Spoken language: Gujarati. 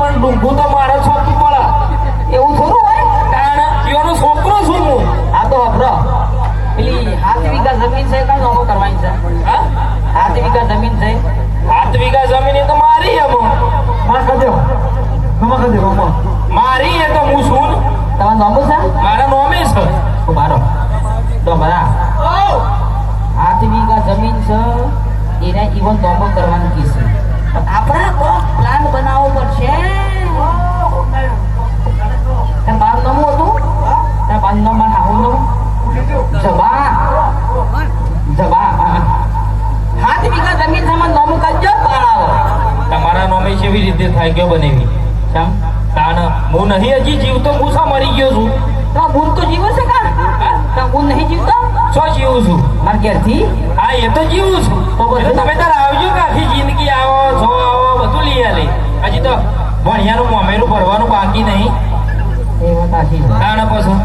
પણ ડુંગું તો મારે છોકું પડે એવું થોડું હોય કારણ એનો છોકરો છું હું. આ તો અભરો પેલી 7 વીઘા જમીન છે કાં નોમો કરવાની છે હા 7 વીઘા જમીન છે 7 વીઘા જમીન એ તો મારી એમ મારી એ તો હું છું ને. તમારું નોમું છે મારા નોમે છે. મારો તો બરા 7 વીઘા જમીન છે એને ઈવન નોમો કરવાનું કીધું પણ આપણે તો પ્લાન બનાવવો પડશે તાર બાર નોમું હતું તાર બાર નોમ માર હાહુ નોમ જબા 7 વીઘા જમીન છે મને નોમું કરજો પાડાવો તમારા નોમે કેવી રીતે થાય ગયો બનેવી કેમ કારણ હું નહીં હજી જીવતો હું શા મરી ગયો છું. તો બુન તો જીવો છે કા તો બુન નહીં જીવતો શું જીવું છું? માર ઘેરથી હા એ તો જીવું છું. તો પછી એટલે તમે તાર આવજો કે આખી જિંદગી આવો છો આવો બધું લઈ આલે. હજી તો ભણિયાનું મોમેરું ભરવાનું બાકી નહીં. એ વાત સાચી છે કારણ પછી